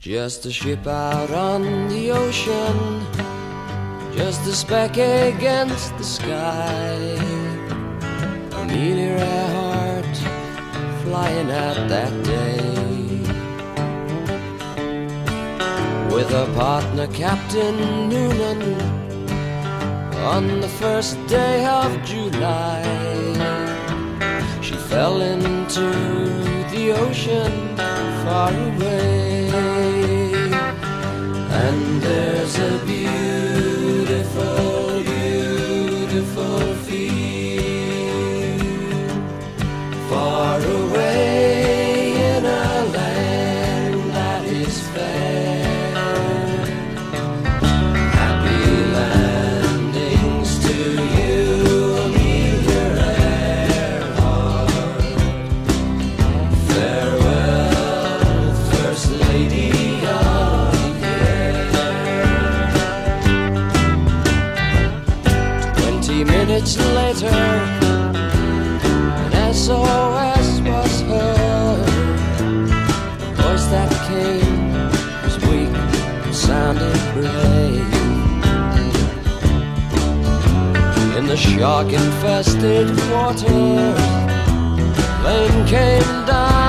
Just a ship out on the ocean, just a speck against the sky. Amelia Earhart flying out that day, with her partner Captain Noonan on the first day of July. She fell into the ocean far away, and there's a beautiful, beautiful field far away in a land that is fair. Happy landings to you, Amelia Earhart. Farewell, First Lady of the Air. 20 minutes later, an SOS was heard. The voice that came was weak and sounded brave. In the shark-infested waters, plane came down